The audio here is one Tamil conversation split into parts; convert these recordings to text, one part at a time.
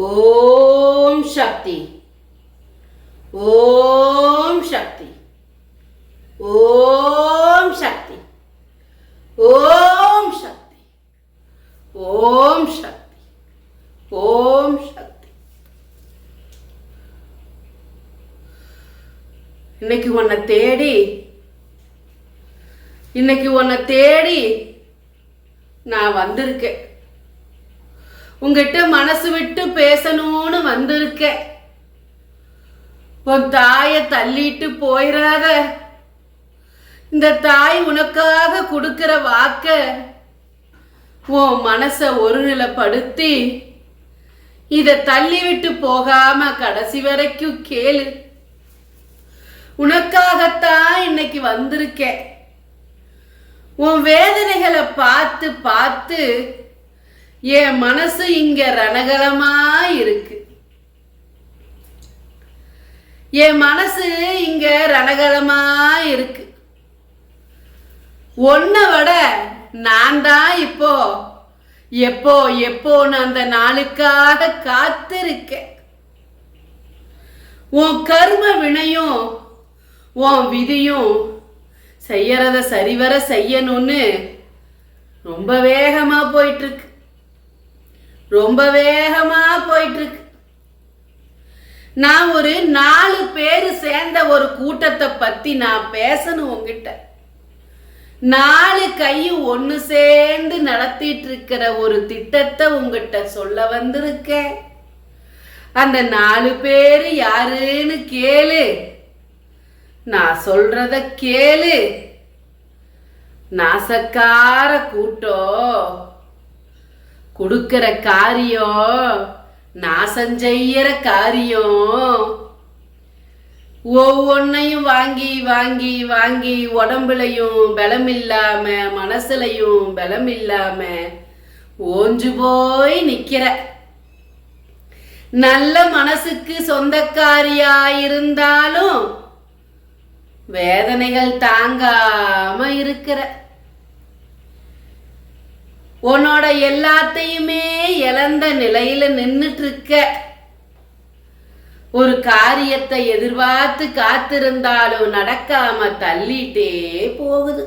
ஓம் சக்தி, ஓம் சக்தி, ஓம் சக்தி, ஓம் சக்தி, ஓம் சக்தி, ஓம் சக்தி. இன்னைக்கு உன்னை தேடி நான் வந்திருக்கேன். உங்ககிட்ட மனசு விட்டு பேசணும்னு வந்திருக்கேன். உன் தாயை தள்ளிட்டு போயிடாத. இந்த தாய் உனக்காக கொடுக்கிற வாக்க உன் மனச ஒருநிலைப்படுத்தி இத தள்ளி விட்டு போகாம கடைசி வரைக்கும் கேளு. உனக்காகத்தான் இன்னைக்கு வந்திருக்கேன். உன் வேதனைகளை பார்த்து பார்த்து என் மனசு இங்க ரணகலமா இருக்கு. என் மனசு இங்க ரணகலமா இருக்கு. ஒன்ன விட நான் தான் எப்போன்னு அந்த நாளுக்காக காத்திருக்கேன். உன் கர்ம வினையும் உன் விதியும் செய்யறத சரிவர செய்யணும்னு ரொம்ப வேகமா போயிட்டு இருக்கு. நான் ஒரு 4 பேர் சேர்ந்த ஒரு கூட்டத்தை பத்தி நான் பேசணும் உங்ககிட்ட. 4 கையும் ஒண்ணு சேர்ந்து நடத்திட்டு இருக்கிற ஒரு திட்டத்தை உங்ககிட்ட சொல்ல வந்திருக்கேன். அந்த 4 பேரு யாருன்னு கேளு. நான் சொல்றத கேளு. நாசக்கார கூட்டம் கொடுக்கிற காரியம், நாசம் செய்யற காரியம், ஒவ்வொன்னையும் வாங்கி வாங்கி வாங்கி உடம்புலையும் பலம் இல்லாம மனசுலையும் பலம் இல்லாம ஓஞ்சு போய் நிக்கிற நல்ல மனசுக்கு சொந்தக்காரியா இருந்தாலும் வேதனைகள் தாங்காம இருக்கிற, உன்னோட எல்லாத்தையுமே இழந்த நிலையில நின்னுட்டு இருக்க, ஒரு காரியத்தை எதிர்பார்த்து காத்திருந்தாலும் நடக்காம தள்ளிட்டே போகுது.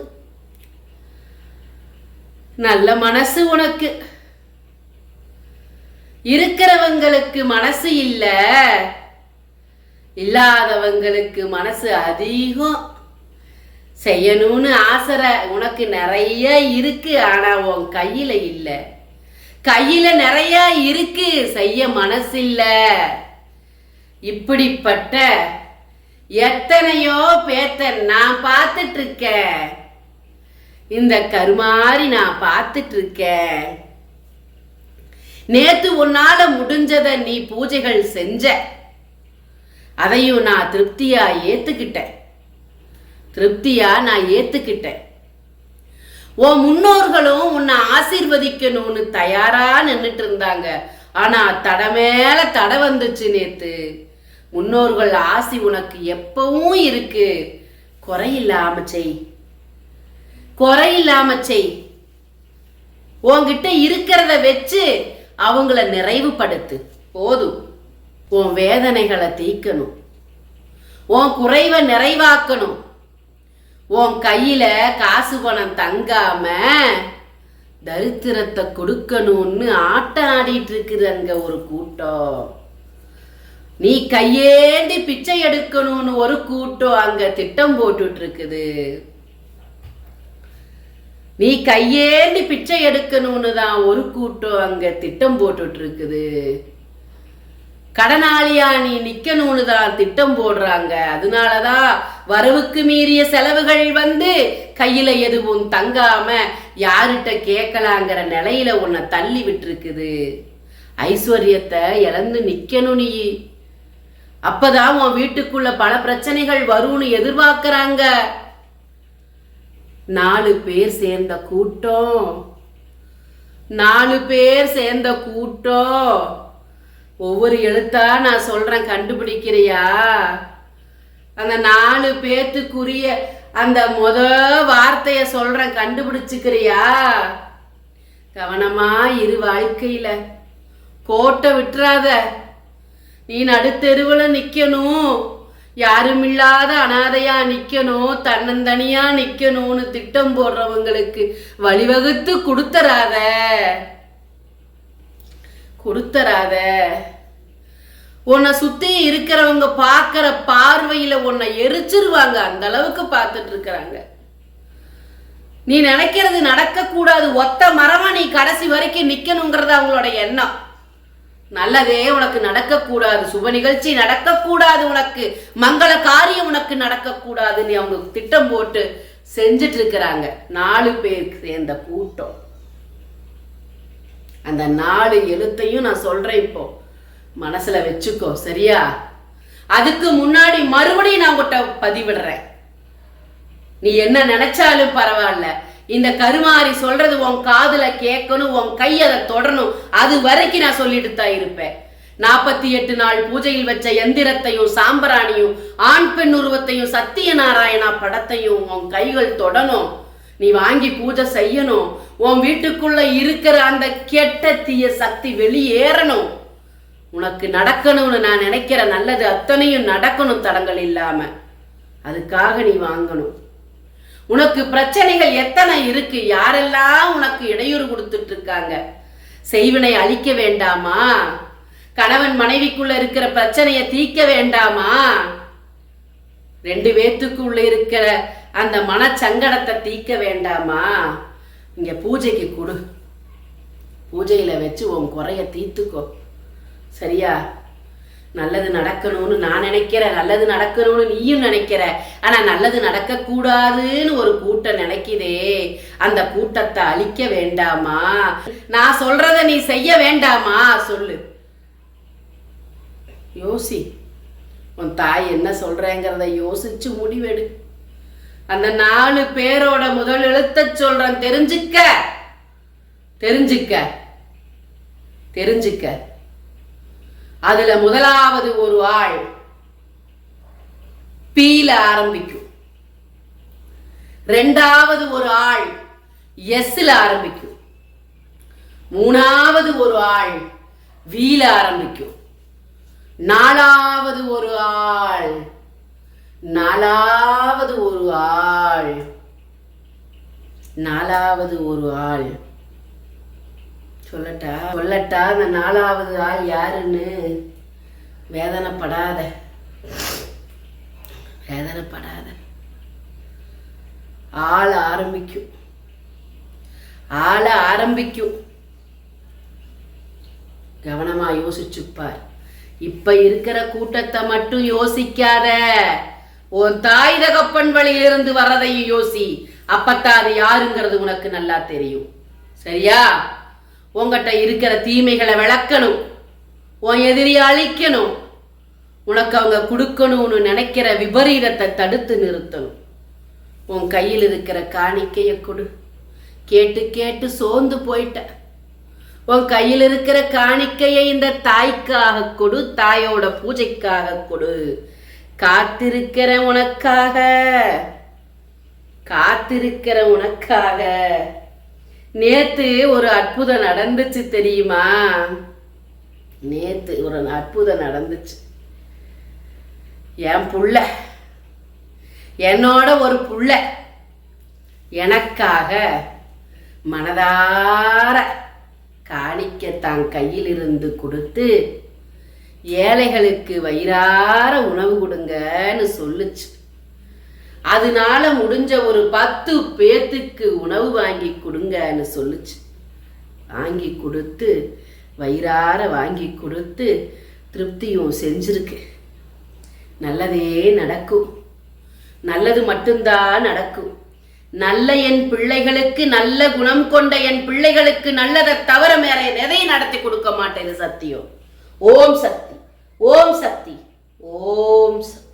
நல்ல மனசு உனக்கு இருக்கிறவங்களுக்கு மனசு இல்ல, இல்லாதவங்களுக்கு மனசு அதிகம். செய்யணும்னு ஆசை உனக்கு நிறைய இருக்கு, ஆனா உன் கையில இல்ல. கையில நிறைய இருக்கு, செய்ய மனசு இல்ல. இப்படிப்பட்ட எத்தனையோ பேத்த நான் பார்த்துட்டு இருக்கேன். இந்த கருமாறி நான் பார்த்துட்டு இருக்கேன். நேத்து உன்னால முடிஞ்சத நீ பூஜைகள் செஞ்ச, அதையும் நான் திருப்தியா ஏத்துக்கிட்டேன். உன் முன்னோர்களும் உன்னை ஆசீர்வதிக்கணும்னு தயாரா நின்னுட்டு இருந்தாங்க. ஆனா தடை மேல தடை வந்துச்சு நேத்து. முன்னோர்கள் ஆசி உனக்கு எப்பவும் இருக்கு. குறையில்லாம செய். உன்கிட்ட இருக்கிறத வச்சு அவங்கள நிறைவுபடுத்து. போதும். உன் வேதனைகளை தீக்கணும், உன் குறைவை நிறைவாக்கணும். உன் கையில காசு பணம் தங்காம தரித்திரத்தை கொடுக்கணும்னு ஆட்டம் ஆடிட்டு இருக்குது அங்க ஒரு கூட்டம். நீ கையேந்தி பிச்சை எடுக்கணும்னு ஒரு கூட்டம் அங்க திட்டம் போட்டுட்டு இருக்குது. நீ கையேந்தி பிச்சை எடுக்கணும்னு தான் ஒரு கூட்டம் அங்க திட்டம் போட்டுட்டு இருக்குது. கடனாளியா நீ நிக்கணும்னு தான் திட்டம் போடுறாங்க. அதனாலதான் வரவுக்கு மீறிய செலவுகள் வந்து கையில எதுவும் தங்காம யார்கிட்ட கேட்கலாங்கிற நிலையில உன்னை தள்ளி விட்டுருக்குது. ஐஸ்வர்யத்தை இழந்து நிக்கணும் நீ. அப்பதான் உன் வீட்டுக்குள்ள பல பிரச்சனைகள் வரும்னு எதிர்பார்க்கறாங்க. 4 பேர் சேர்ந்த கூட்டம். ஒவ்வொரு எழுத்தா நான் சொல்றேன், கண்டுபிடிக்கிறியா? அந்த 4 பேத்துக்குரிய அந்த வார்த்தைய சொல்றேன், கண்டுபிடிச்சுக்கிறியா? கவனமா இரு. வாழ்க்கையில கோட்டை விட்டுறாத. நீ நடுத்தெருவுல நிக்கணும், யாரும் இல்லாத அனாதையா நிக்கணும், தன்னந்தனியா நிக்கணும்னு திட்டம் போடுறவங்களுக்கு வழிவகுத்து கொடுத்தராத. உன்னை சுத்தி இருக்கிறவங்க பார்க்கிற பார்வையில உன்னை எரிச்சிருவாங்க. அந்த அளவுக்கு பார்த்துட்டு இருக்கிறாங்க. நீ நினைக்கிறது நடக்க கூடாது. ஒத்த மரமா நீ கடைசி வரைக்கும் நிக்கணுங்கிறது அவங்களோட எண்ணம். நல்லதே உனக்கு நடக்கக்கூடாது, சுப நிகழ்ச்சி நடக்கக்கூடாது, உனக்கு மங்கள காரியம் உனக்கு நடக்கக்கூடாது. நீ அவங்க திட்டம் போட்டு செஞ்சிட்டு இருக்கிறாங்க. 4 பேருக்கு சேர்ந்த கூட்டம். அந்த 4 எழுத்தையும் நான் சொல்றேன், இப்போ மனசுல வச்சுக்கோ, சரியா? அதுக்கு முன்னாடி மறுபடியும் நான் உங்கள்கிட்ட பதிவிடுறேன். நீ என்ன நினைச்சாலும் பரவாயில்ல, இந்த கருமாரி சொல்றது உன் காதுல கேட்கணும், உன் கை அதை தொடரணும். அது வரைக்கும் நான் சொல்லிட்டு தான் இருப்பேன். 48 நாள் பூஜையில் வச்ச எந்திரத்தையும் சாம்பிராணியும் ஆண் பெண் உருவத்தையும் சத்தியநாராயணா படத்தையும் உன் கைகள் தொடணும். நீ வாங்கி பூஜை செய்யணும். உன் வீட்டுக்குள்ள இருக்கிற அந்த கெட்ட தீய சக்தி வெளியேறணும். உனக்கு நடக்கணும்னு நான் நினைக்கிற நல்லது அத்தனையும் நடக்கணும், தடங்கள் இல்லாம. அதுக்காக நீ வாங்கணும். உனக்கு பிரச்சனைகள் எத்தனை இருக்கு, யாரெல்லாம் உனக்கு இடையூறு கொடுத்துட்டு இருக்காங்க. செய்வினை அழிக்க வேண்டாமா? கணவன் மனைவிக்குள்ள இருக்கிற பிரச்சனையை தீர்க்க வேண்டாமா? 2 பேத்துக்குள்ள இருக்கிற அந்த மனச்சங்கடத்தை தீர்க்க வேண்டாமா? இங்க பூஜைக்கு கொடு, பூஜையில வச்சு உன் குறைய தீர்த்துக்கோ, சரியா? நல்லது நடக்கணும்னு நான் நினைக்கிறேன், நல்லது நடக்கணும்னு நீயும் நினைக்கிற. ஆனா நல்லது நடக்க கூடாதுன்னு ஒரு கூட்டம் நினைக்குதே, அந்த கூட்டத்தை அழிக்க வேண்டாமா? நான் சொல்றத நீ செய்ய வேண்டாமா? சொல்லு, யோசி. உன் தாய் என்ன சொல்றேங்கிறத யோசிச்சு முடிவெடு. அந்த 4 பேரோட முதல் எழுத்த சொல்றேன், தெரிஞ்சுக்க தெரிஞ்சுக்க தெரிஞ்சுக்க. அதுல முதலாவது ஒரு ஆள் பீல ஆரம்பிக்கும், 2வது ஒரு ஆள் எஸ்ல ஆரம்பிக்கும், 3வது ஒரு ஆள் வீல ஆரம்பிக்கும், 4வது ஒரு ஆள் சொல்லட்டா? அந்த 4வது ஆள் யாருன்னு? வேதனைப்படாத. ஆள ஆரம்பிக்கும். கவனமா யோசிச்சுப்பார். இப்ப இருக்கிற கூட்டத்தை மட்டும் யோசிக்காத, உன் தாய் தகப்பன் வழியிலிருந்து வர்றதையும் யோசி. அப்பத்தான் அது யாருங்கிறது உனக்கு நல்லா தெரியும், சரியா? உங்ககிட்ட இருக்கிற தீமைகளை விளக்கணும், உன் எதிரியை அழிக்கணும், உனக்கு அவங்க கொடுக்கணும்னு நினைக்கிற விபரீதத்தை தடுத்து நிறுத்தணும். உன் கையில் இருக்கிற காணிக்கையை கொடு. கேட்டு கேட்டு சோர்ந்து போயிட்ட. உன் கையில் இருக்கிற காணிக்கையை இந்த தாய்க்காக கொடு, தாயோட பூஜைக்காக கொடு. காத்திருக்கிற உனக்காக. நேத்து ஒரு அற்புதம் நடந்துச்சு தெரியுமா? என் புள்ள, என்னோட ஒரு புள்ள எனக்காக மனதார காணிக்க தான் கையில் இருந்து கொடுத்து ஏழைகளுக்கு வயிறார உணவு கொடுங்கன்னு சொல்லுச்சு. அதனால முடிஞ்ச ஒரு 10 பேத்துக்கு உணவு வாங்கி கொடுங்கன்னு சொல்லுச்சு. வாங்கி கொடுத்து, வயிறார வாங்கி கொடுத்து திருப்தியும் செஞ்சிருக்கு. நல்லதே நடக்கும், நல்லது மட்டும்தான் நடக்கும். நல்ல என் பிள்ளைகளுக்கு, நல்ல குணம் கொண்ட என் பிள்ளைகளுக்கு நல்லதை தவிர வேற எதையும் நடத்தி கொடுக்க மாட்டேன், சத்தியம். ஓம் சக்தி, ஓம் சக்தி, ஓம் சக்தி.